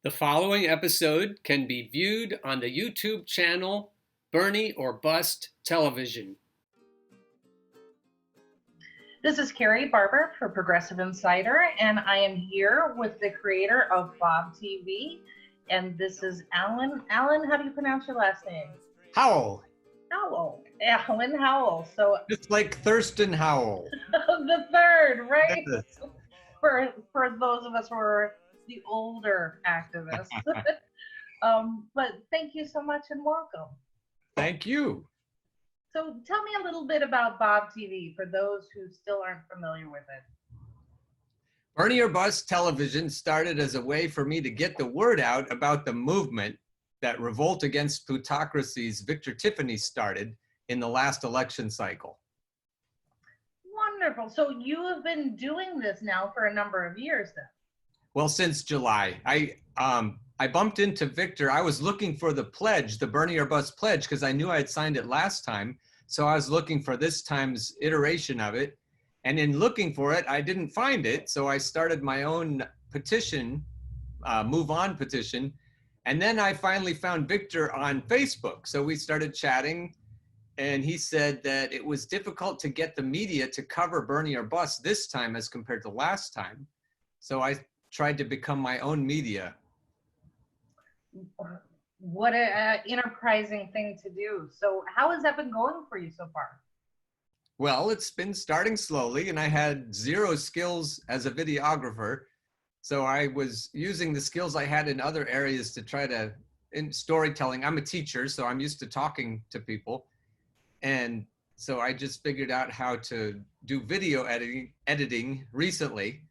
The following episode can be viewed on the YouTube channel Bernie or Bust Television. This is Kerri Barber for Progressive Insider, and I am here with the creator of Bob TV, and this is Alan. Alan, how do you pronounce your last name? Howell. Howell. Alan Howell. So It's like Thurston Howell. the third, right? Yes. For those of us who are the older activists. But thank you so much and welcome. Thank you. So tell me a little bit about Bob TV for those who still aren't familiar with it. Bernie or Bust Television started as a way for me to get the word out about the movement that Revolt Against Plutocracy's Victor Tiffany started in the last election cycle. Wonderful. So you have been doing this now for a number of years then. Well, since July. I bumped into Victor. I was looking for the pledge, the Bernie or Bust pledge, because I knew I had signed it last time. So I was looking for this time's iteration of it. And in looking for it, I didn't find it. So I started my own petition, Move On petition. And then I finally found Victor on Facebook. So we started chatting. And he said that it was difficult to get the media to cover Bernie or Bust this time as compared to last time. So I tried to become my own media. What an enterprising thing to do. So how has that been going for you so far? Well, it's been starting slowly, and I had zero skills as a videographer. So I was using the skills I had in other areas to try to, in storytelling. I'm a teacher, so I'm used to talking to people. And so I just figured out how to do video editing recently.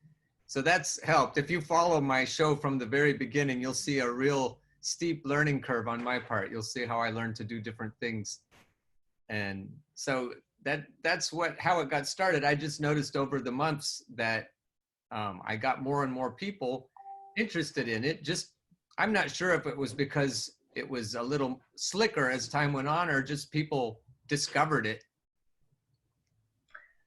So that's helped. If you follow my show from the very beginning, you'll see a real steep learning curve on my part. You'll see how I learned to do different things. And so that's how it got started. I just noticed over the months that I got more and more people interested in it. I'm not sure if it was because it was a little slicker as time went on, or just people discovered it.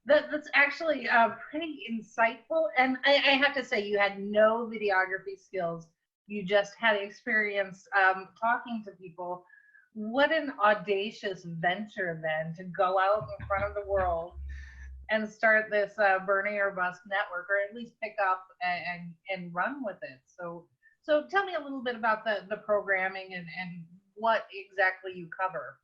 That's actually pretty insightful. And I have to say, you had no videography skills. You just had experience talking to people. What an audacious venture then to go out in front of the world and start this Bernie or Bust network, or at least pick up and run with it. So tell me a little bit about the programming and what exactly you cover.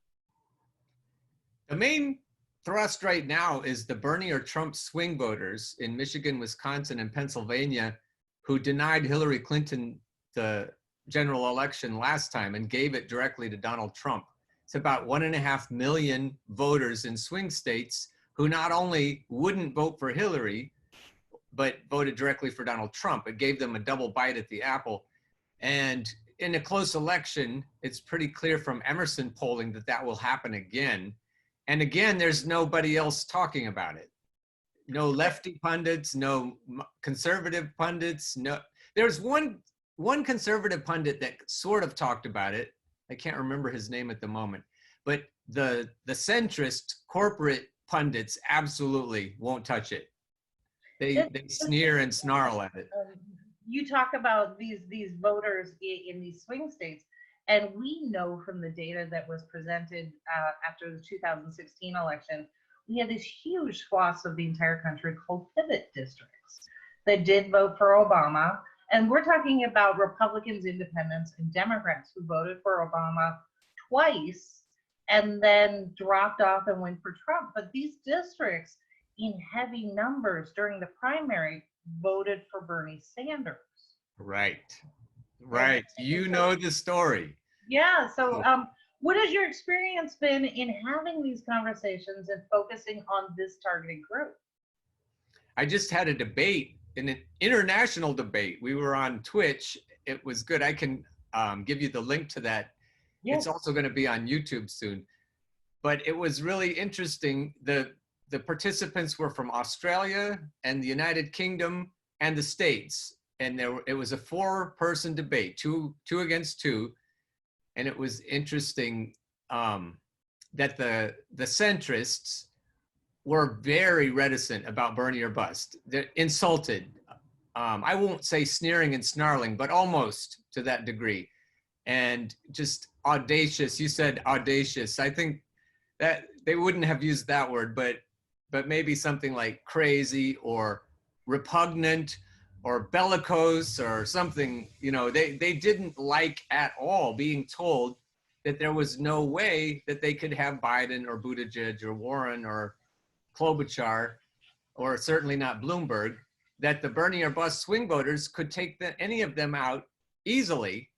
The main thrust right now is the Bernie or Trump swing voters in Michigan, Wisconsin, and Pennsylvania who denied Hillary Clinton the general election last time and gave it directly to Donald Trump. It's about 1.5 million voters in swing states who not only wouldn't vote for Hillary, but voted directly for Donald Trump. It gave them a double bite at the apple. And in a close election, it's pretty clear from Emerson polling that that will happen again. And again, there's nobody else talking about it. No lefty pundits, no conservative pundits. No, there's one conservative pundit that sort of talked about it. I can't remember his name at the moment, but the centrist corporate pundits absolutely won't touch it. They sneer and snarl at it. You talk about these voters in these swing states. And we know from the data that was presented after the 2016 election, we had these huge swaths of the entire country called pivot districts that did vote for Obama. And we're talking about Republicans, independents, and Democrats who voted for Obama twice and then dropped off and went for Trump. But these districts, in heavy numbers during the primary, voted for Bernie Sanders. Right. Right. You know the story. Yeah. So what has your experience been in having these conversations and focusing on this targeted group? I just had a debate, an international debate. We were on Twitch. It was good. I can give you the link to that. Yes. It's also going to be on YouTube soon. But it was really interesting. The participants were from Australia and the United Kingdom and the States. And it was a 4-person debate, two against two. And it was interesting that the centrists were very reticent about Bernie or Bust. They're insulted. I won't say sneering and snarling, but almost to that degree. And just audacious. You said audacious. I think that they wouldn't have used that word, but maybe something like crazy or repugnant or bellicose or something. You know, they didn't like at all being told that there was no way that they could have Biden or Buttigieg or Warren or Klobuchar, or certainly not Bloomberg, that the Bernie or bust swing voters could take any of them out easily,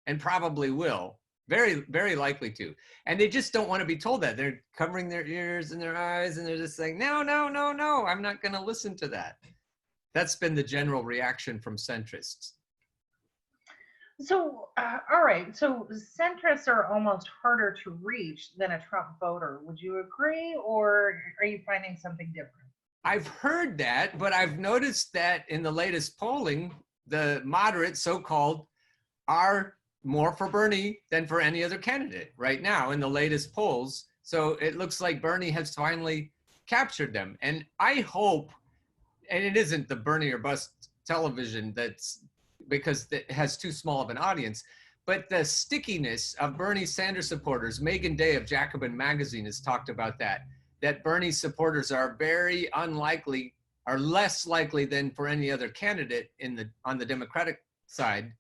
and probably will, very, very likely to. And they just don't want to be told that. They're covering their ears and their eyes, and they're just saying, no, no, no, no, I'm not going to listen to that. That's been the general reaction from centrists. So, all right. So centrists are almost harder to reach than a Trump voter. Would you agree, or are you finding something different? I've heard that, but I've noticed that in the latest polling, the moderates, so-called, are more for Bernie than for any other candidate right now in the latest polls. So it looks like Bernie has finally captured them. And I hope, and it isn't the Bernie or bust television that's because it has too small of an audience, but the stickiness of Bernie Sanders supporters. Megan Day of Jacobin Magazine has talked about that Bernie supporters are very unlikely, are less likely than for any other candidate on the Democratic side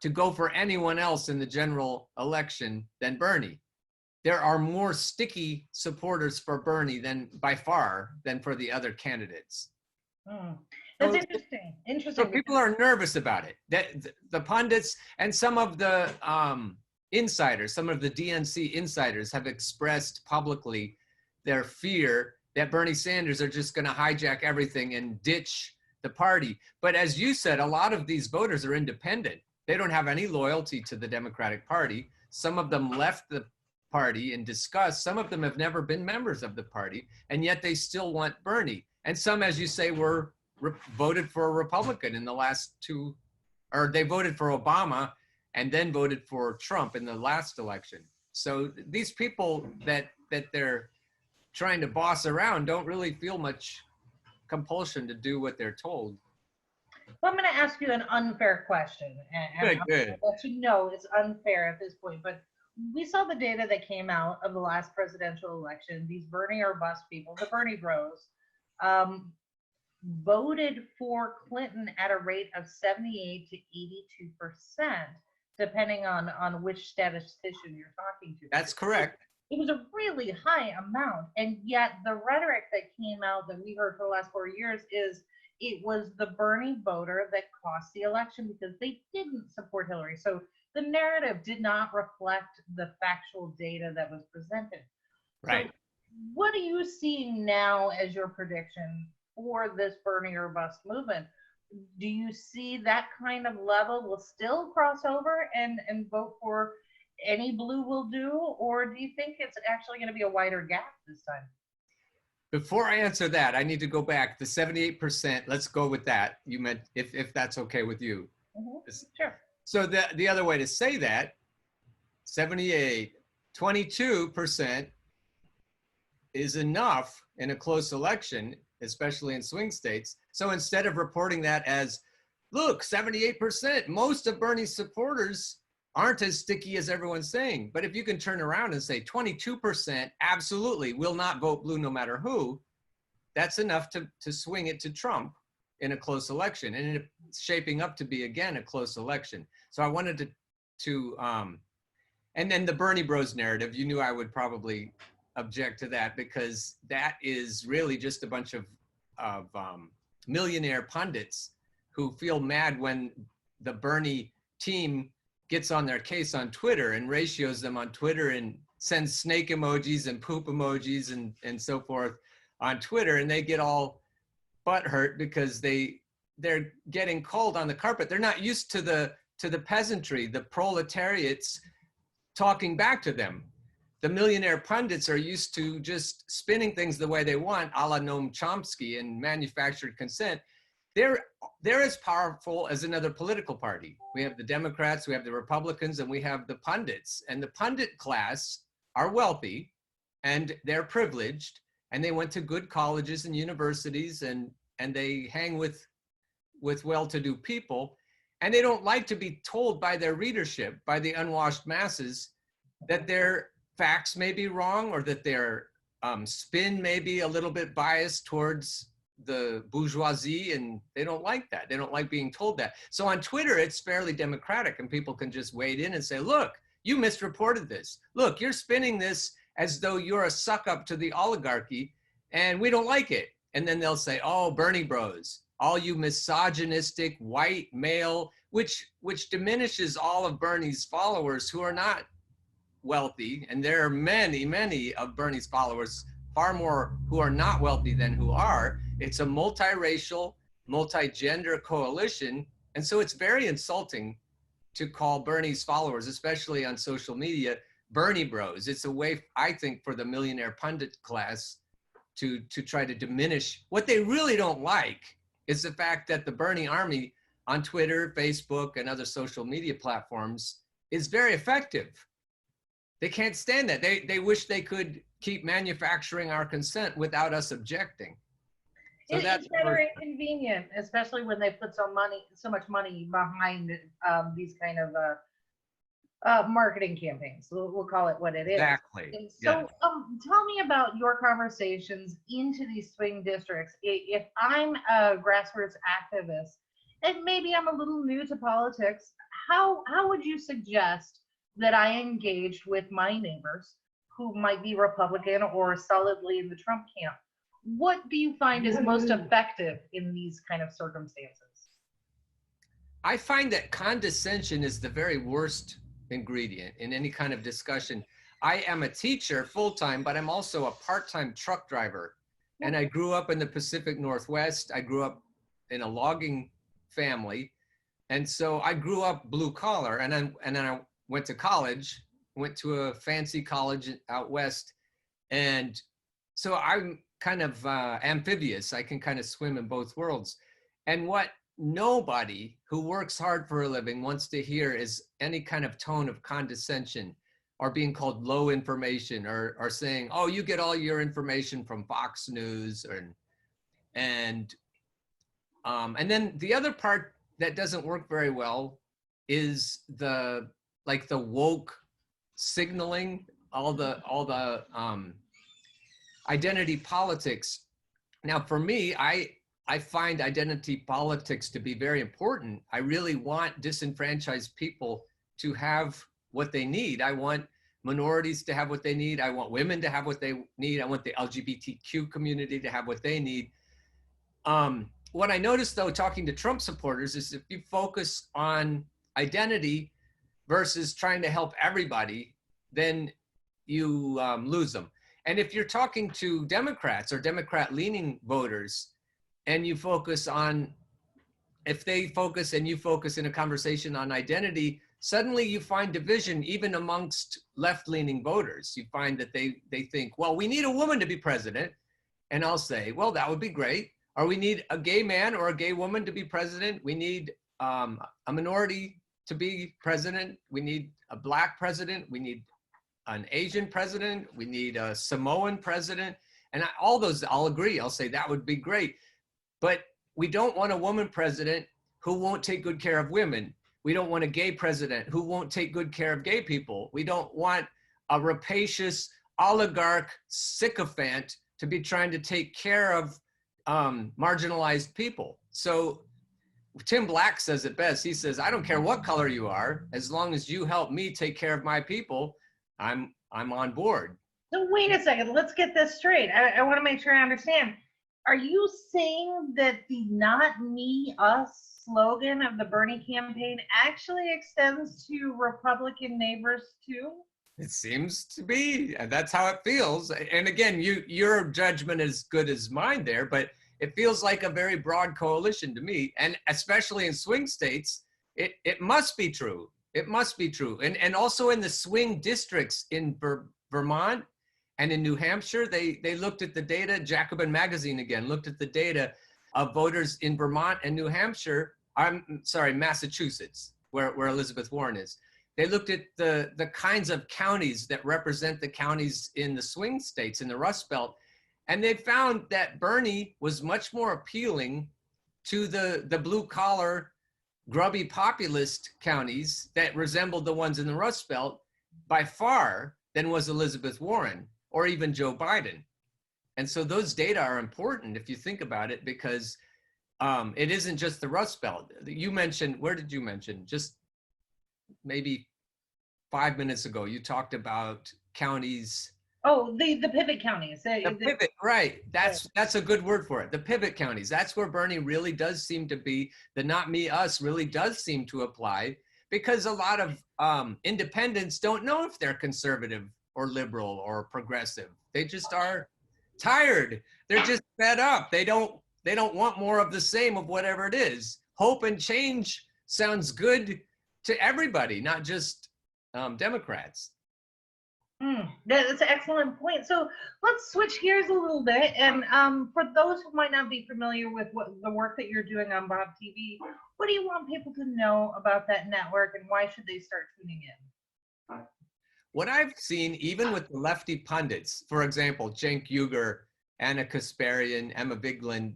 to go for anyone else in the general election than Bernie. There are more sticky supporters for Bernie by far than for the other candidates. That's so, interesting. So people are nervous about it. That the pundits and some of the insiders, some of the DNC insiders have expressed publicly their fear that Bernie Sanders are just going to hijack everything and ditch the party. But as you said, a lot of these voters are independent. They don't have any loyalty to the Democratic Party. Some of them left the party in disgust. Some of them have never been members of the party, and yet they still want Bernie. And some, as you say, were voted for a Republican in the last two, or they voted for Obama and then voted for Trump in the last election. So these people that they're trying to boss around don't really feel much compulsion to do what they're told. Well, I'm going to ask you an unfair question, and I'm going to let you know it's unfair at this point. But we saw the data that came out of the last presidential election. These Bernie or bust people, the Bernie bros, voted for Clinton at a rate of 78 to 82%, depending on which statistician you're talking to. That's correct. It was a really high amount, and yet the rhetoric that came out that we heard for the last 4 years is it was the Bernie voter that cost the election because they didn't support Hillary. So the narrative did not reflect the factual data that was presented. Right. So what are you seeing now as your prediction for this Bernie or bust movement? Do you see that kind of level will still cross over and vote for any blue will do, or do you think it's actually going to be a wider gap this time? Before I answer that, I need to go back. The 78%, let's go with that. You meant if that's okay with you. Mm-hmm. Sure. So the other way to say that, 78, 22% is enough in a close election, especially in swing states. So instead of reporting that as, look, 78%, most of Bernie's supporters aren't as sticky as everyone's saying. But if you can turn around and say 22% absolutely will not vote blue no matter who, that's enough to swing it to Trump in a close election. And it's shaping up to be, again, a close election. So I wanted to and then the Bernie Bros narrative, you knew I would probably object to that because that is really just a bunch of millionaire pundits who feel mad when the Bernie team gets on their case on Twitter and ratios them on Twitter and sends snake emojis and poop emojis and so forth on Twitter, and they get all butthurt because they're getting called on the carpet. They're not used to the peasantry, the proletariats talking back to them. The millionaire pundits are used to just spinning things the way they want, a la Noam Chomsky and manufactured consent. They're as powerful as another political party. We have the Democrats, we have the Republicans, and we have the pundits. And the pundit class are wealthy, and they're privileged, and they went to good colleges and universities, and they hang with with well-to-do people, and they don't like to be told by their readership, by the unwashed masses, that their facts may be wrong or that their spin may be a little bit biased towards the bourgeoisie, and they don't like that. They don't like being told that. So on Twitter, it's fairly democratic, and people can just wade in and say, look, you misreported this. Look, you're spinning this as though you're a suck up to the oligarchy, and we don't like it. And then they'll say, oh, Bernie bros, all you misogynistic white male, which diminishes all of Bernie's followers who are not wealthy. And there are many, many of Bernie's followers, far more who are not wealthy than who are. It's a multiracial, multi-gender coalition. And so it's very insulting to call Bernie's followers, especially on social media, Bernie bros. It's a way, I think, for the millionaire pundit class to try to diminish. What they really don't like is the fact that the Bernie army on Twitter, Facebook, and other social media platforms is very effective. They can't stand that. They wish they could keep manufacturing our consent without us objecting. So it's rather inconvenient, especially when they put so much money behind these kind of marketing campaigns. We'll call it what it is. Exactly. And so, tell me about your conversations into these swing districts. If I'm a grassroots activist and maybe I'm a little new to politics, how would you suggest that I engaged with my neighbors who might be Republican or solidly in the Trump camp? What do you find is most effective in these kind of circumstances? I find that condescension is the very worst ingredient in any kind of discussion. I am a teacher full-time, but I'm also a part-time truck driver. And I grew up in the Pacific Northwest. I grew up in a logging family. And so I grew up blue collar, and then I went to college, went to a fancy college out west. And so I'm kind of amphibious. I can kind of swim in both worlds. And what nobody who works hard for a living wants to hear is any kind of tone of condescension or being called low information or saying, oh, you get all your information from Fox News. And then the other part that doesn't work very well is the woke signaling, all the identity politics. Now, for me, I find identity politics to be very important. I really want disenfranchised people to have what they need. I want minorities to have what they need. I want women to have what they need. I want the LGBTQ community to have what they need. What I noticed, though, talking to Trump supporters, is if you focus on identity versus trying to help everybody, then you lose them. And if you're talking to Democrats or Democrat-leaning voters, and you focus on, if they focus and you focus in a conversation on identity, suddenly you find division even amongst left-leaning voters. You find that they think, well, we need a woman to be president. And I'll say, well, that would be great. Or we need a gay man or a gay woman to be president. We need a minority to be president. We need a Black president. We need an Asian president. We need a Samoan president. And all those, I'll agree. I'll say that would be great. But we don't want a woman president who won't take good care of women. We don't want a gay president who won't take good care of gay people. We don't want a rapacious oligarch sycophant to be trying to take care of marginalized people. So Tim Black says it best. He says, I don't care what color you are, as long as you help me take care of my people, I'm on board. So wait a second, let's get this straight. I want to make sure I understand. Are you saying that the not me, us slogan of the Bernie campaign actually extends to Republican neighbors too? It seems to be, and that's how it feels. And again, your judgment is good as mine there, but it feels like a very broad coalition to me. And especially in swing states, it must be true. It must be true. And also in the swing districts in Vermont and in New Hampshire, they looked at the data. Jacobin Magazine again looked at the data of voters in Vermont and New Hampshire. I'm sorry, Massachusetts, where Elizabeth Warren is. They looked at the kinds of counties that represent the counties in the swing states, in the Rust Belt, and they found that Bernie was much more appealing to the blue collar, grubby populist counties that resembled the ones in the Rust Belt by far than was Elizabeth Warren or even Joe Biden. And so those data are important if you think about it, because it isn't just the Rust Belt. You mentioned, where did you mention? Just maybe 5 minutes ago, you talked about counties. Oh, the pivot counties. The pivot, right. That's a good word for it. The pivot counties. That's where Bernie really does seem to be. The not me, us really does seem to apply, because a lot of independents don't know if they're conservative or liberal or progressive. They just are tired. They're just fed up. They don't want more of the same of whatever it is. Hope and change sounds good to everybody, not just Democrats. That's an excellent point. So let's switch gears a little bit. And for those who might not be familiar with what the work that you're doing on Bob TV, what do you want people to know about that network, and why should they start tuning in? What I've seen, even with the lefty pundits, for example, Cenk Uygur, Anna Kasparian, Emma Vigeland,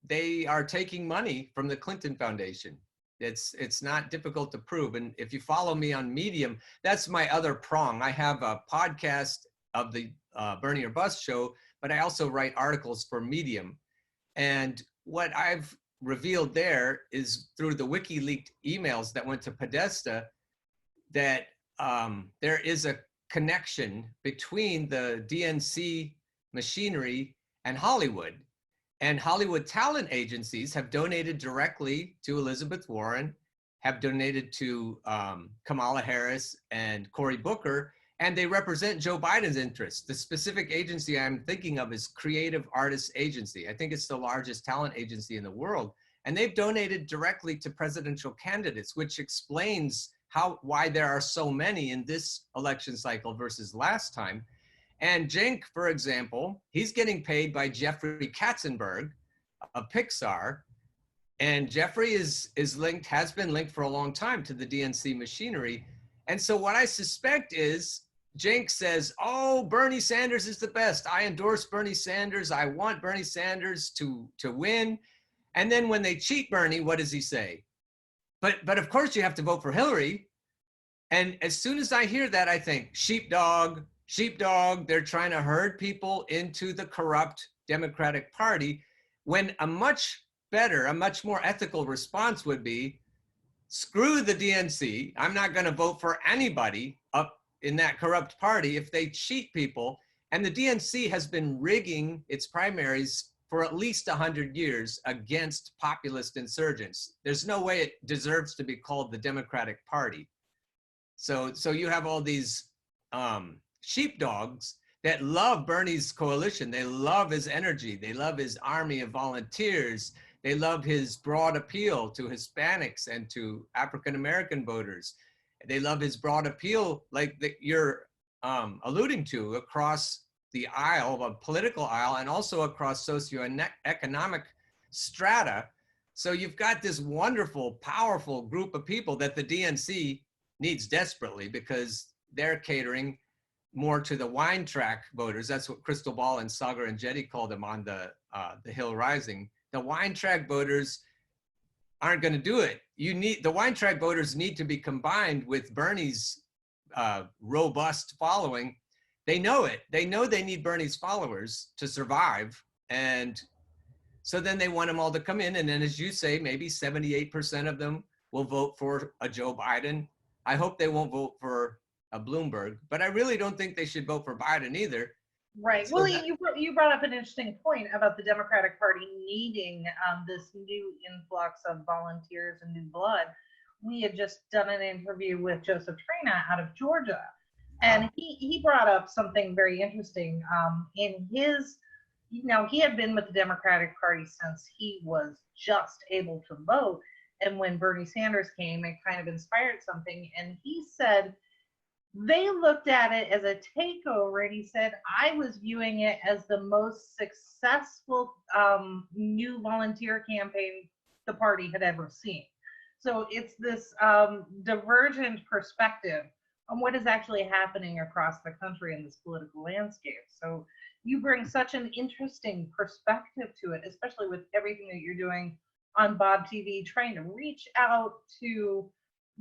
they are taking money from the Clinton Foundation. It's not difficult to prove. And if you follow me on Medium, that's my other prong. I have a podcast of the Bernie or Bust show, but I also write articles for Medium. And what I've revealed there is through the WikiLeaks emails that went to Podesta, that there is a connection between the DNC machinery and Hollywood. And Hollywood talent agencies have donated directly to Elizabeth Warren, have donated to Kamala Harris and Cory Booker, and they represent Joe Biden's interests. The specific agency I'm thinking of is Creative Artists Agency. I think it's the largest talent agency in the world. And they've donated directly to presidential candidates, which explains why there are so many in this election cycle versus last time. And Cenk, for example, he's getting paid by Jeffrey Katzenberg of Pixar. And Jeffrey has been linked for a long time to the DNC machinery. And so what I suspect is Cenk says, oh, Bernie Sanders is the best. I endorse Bernie Sanders. I want Bernie Sanders to win. And then when they cheat Bernie, what does he say? But of course you have to vote for Hillary. And as soon as I hear that, I think sheepdog, they're trying to herd people into the corrupt Democratic Party, when a much more ethical response would be, screw the DNC. I'm not going to vote for anybody up in that corrupt party if they cheat people. And the DNC has been rigging its primaries for at least 100 years against populist insurgents. There's no way it deserves to be called the Democratic Party. So you have all these sheepdogs that love Bernie's coalition. They love his energy. They love his army of volunteers. They love his broad appeal to Hispanics and to African-American voters. They love his broad appeal, like that you're alluding to, across the aisle, the political aisle, and also across socioeconomic strata. So you've got this wonderful, powerful group of people that the DNC needs desperately, because they're catering more to the wine track voters. That's what Crystal Ball and Sagar and Jetty called them on the Hill Rising. The wine track voters aren't going to do it. The wine track voters need to be combined with Bernie's robust following. They know it. They know they need Bernie's followers to survive. And so then they want them all to come in. And then, as you say, maybe 78% of them will vote for a Joe Biden. I hope they won't vote for a Bloomberg, but I really don't think they should vote for Biden either. Right. So well, you brought up an interesting point about the Democratic Party needing this new influx of volunteers and new blood. We had just done an interview with Joseph Trina out of Georgia, and he brought up something very interesting. In his, he had been with the Democratic Party since he was just able to vote, and when Bernie Sanders came, it kind of inspired something, and he said they looked at it as a takeover, and he said, I was viewing it as the most successful new volunteer campaign the party had ever seen. So it's this divergent perspective on what is actually happening across the country in this political landscape. So you bring such an interesting perspective to it, especially with everything that you're doing on Bob TV trying to reach out to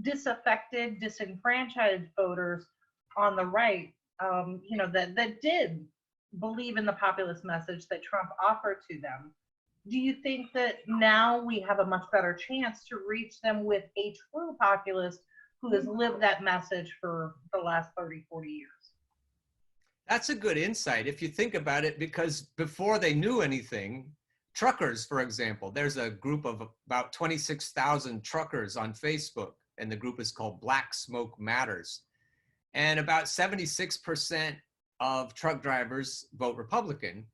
disaffected, disenfranchised voters on the right, that did believe in the populist message that Trump offered to them. Do you think that now we have a much better chance to reach them with a true populist who has lived that message for the last 30, 40 years? That's a good insight if you think about it, because before they knew anything, truckers, for example, there's a group of about 26,000 truckers on Facebook, and the group is called Black Smoke Matters. And about 76% of truck drivers vote Republican.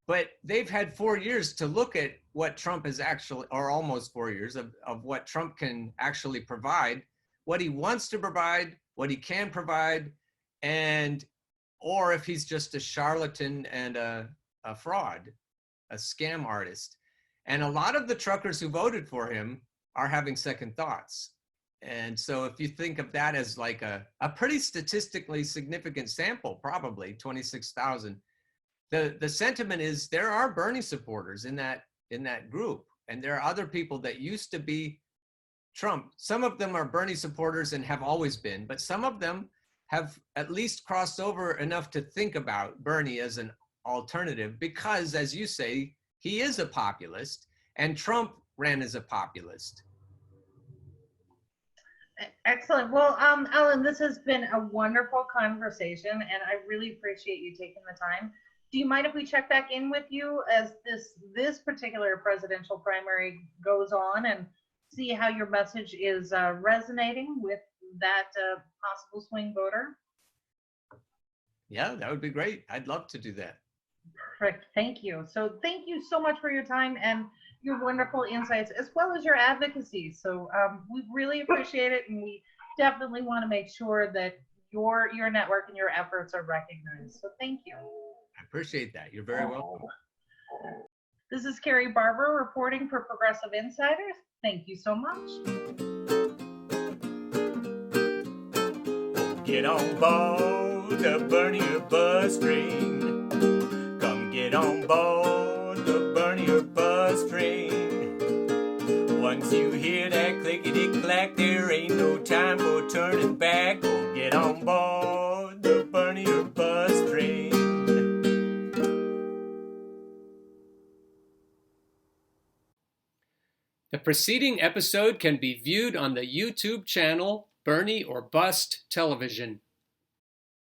But they've had 4 years to look at what Trump has actually, or almost 4 years of what Trump can actually provide, what he wants to provide, what he can provide, and or if he's just a charlatan and a fraud, a scam artist. And a lot of the truckers who voted for him are having second thoughts. And so if you think of that as like a pretty statistically significant sample, probably 26,000, the sentiment is there are Bernie supporters in that group. And there are other people that used to be Trump. Some of them are Bernie supporters and have always been, but some of them have at least crossed over enough to think about Bernie as an alternative because, as you say, he is a populist and Trump ran as a populist. Excellent. Well, Alan, this has been a wonderful conversation, and I really appreciate you taking the time. Do you mind if we check back in with you as this particular presidential primary goes on and see how your message is resonating with that possible swing voter? Yeah, that would be great. I'd love to do that. Perfect. Thank you. So thank you so much for your time and your wonderful insights, as well as your advocacy. So we really appreciate it, and we definitely want to make sure that your network and your efforts are recognized. So thank you. I appreciate that. You're very welcome. This is Kerri Barber reporting for Progressive Insiders. Thank you so much. Get on board the Bernie or Bust train. Come get on board the Bernie or Bust train. Once you hear that clickety-clack, there ain't no time for turning back. Go get on board the Bernie or Bust train. The preceding episode can be viewed on the YouTube channel Bernie or Bust Television.